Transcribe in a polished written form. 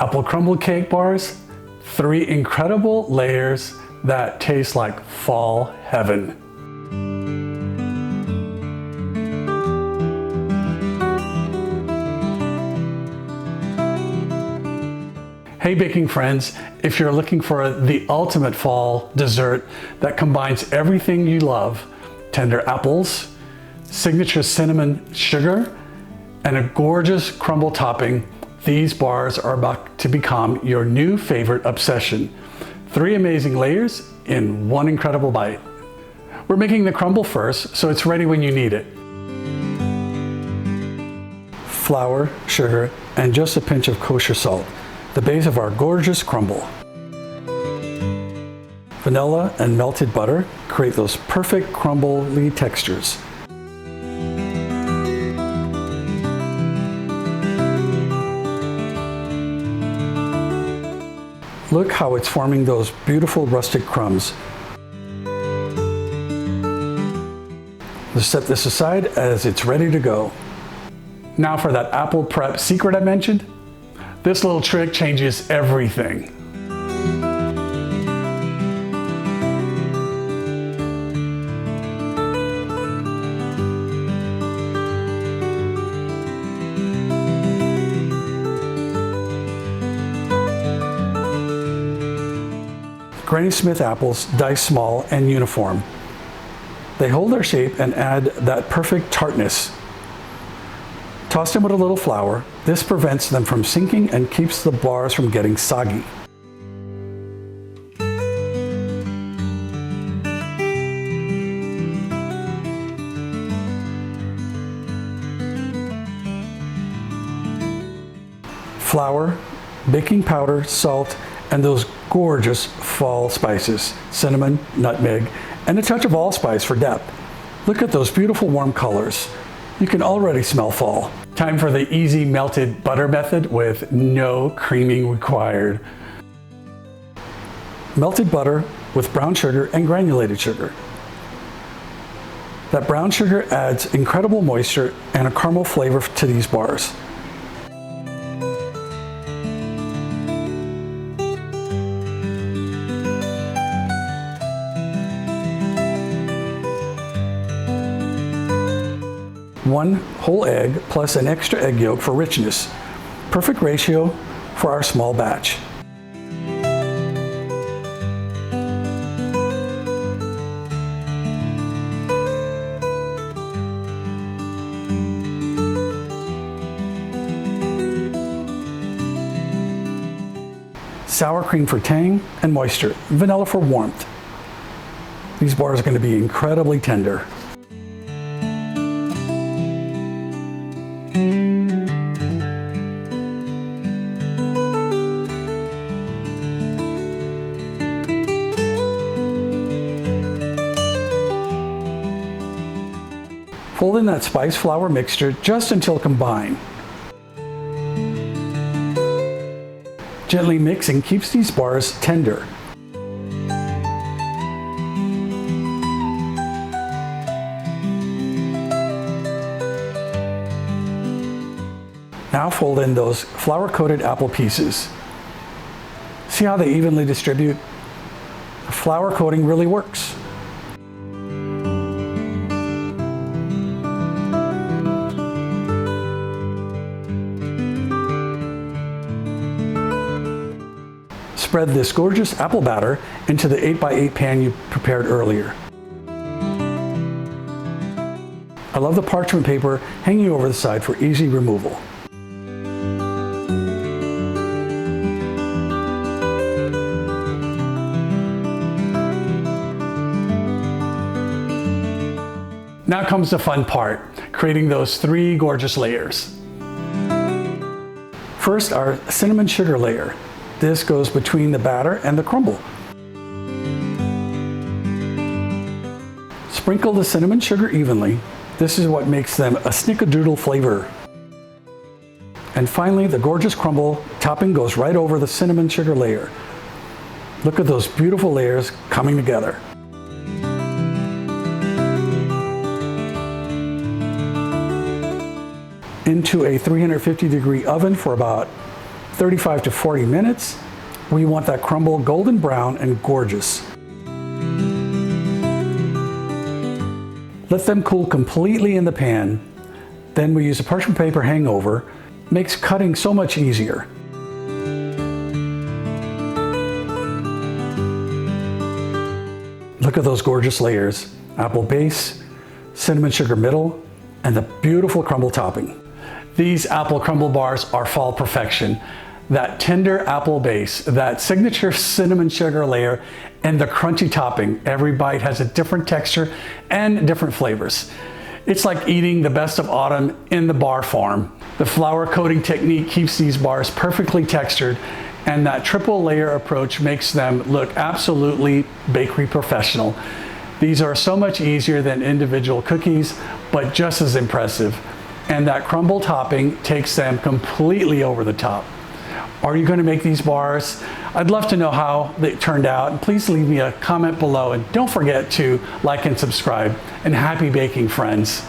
Apple Crumble Cake Bars, 3 incredible layers that taste like fall heaven. Hey baking friends, if you're looking for the ultimate fall dessert that combines everything you love, tender apples, signature cinnamon sugar, and a gorgeous crumble topping, these bars are about to become your new favorite obsession. 3 amazing layers in 1 incredible bite. We're making the crumble first, so it's ready when you need it. Flour, sugar, and just a pinch of kosher salt, the base of our gorgeous crumble. Vanilla and melted butter create those perfect crumbly textures. Look how it's forming those beautiful rustic crumbs. Let's set this aside as it's ready to go. Now for that apple prep secret I mentioned. This little trick changes everything. Granny Smith apples dice small and uniform. They hold their shape and add that perfect tartness. Toss them with a little flour. This prevents them from sinking and keeps the bars from getting soggy. Flour, baking powder, salt, and those gorgeous fall spices, cinnamon, nutmeg, and a touch of allspice for depth. Look at those beautiful warm colors. You can already smell fall. Time for the easy melted butter method with no creaming required. Melted butter with brown sugar and granulated sugar. That brown sugar adds incredible moisture and a caramel flavor to these bars. One whole egg plus an extra egg yolk for richness. Perfect ratio for our small batch. Sour cream for tang and moisture, vanilla for warmth. These bars are going to be incredibly tender. Fold in that spice flour mixture just until combined. Gently mixing keeps these bars tender. Now fold in those flour-coated apple pieces. See how they evenly distribute? The flour coating really works. Spread this gorgeous apple batter into the 8x8 pan you prepared earlier. I love the parchment paper hanging over the side for easy removal. Now comes the fun part, creating those 3 gorgeous layers. First, our cinnamon sugar layer. This goes between the batter and the crumble. Sprinkle the cinnamon sugar evenly. This is what makes them a snickerdoodle flavor. And finally, the gorgeous crumble topping goes right over the cinnamon sugar layer. Look at those beautiful layers coming together. Into a 350-degree oven for about 35 to 40 minutes. We want that crumble golden brown and gorgeous. Let them cool completely in the pan. Then we use a parchment paper hangover. Makes cutting so much easier. Look at those gorgeous layers. Apple base, cinnamon sugar middle, and the beautiful crumble topping. These apple crumble bars are fall perfection. That tender apple base, that signature cinnamon sugar layer, and the crunchy topping. Every bite has a different texture and different flavors. It's like eating the best of autumn in the bar form. The flour coating technique keeps these bars perfectly textured, and that triple layer approach makes them look absolutely bakery professional. These are so much easier than individual cookies, but just as impressive. And that crumble topping takes them completely over the top. Are you going to make these bars? I'd love to know how they turned out, and please leave me a comment below, and don't forget to like and subscribe. And happy baking, friends.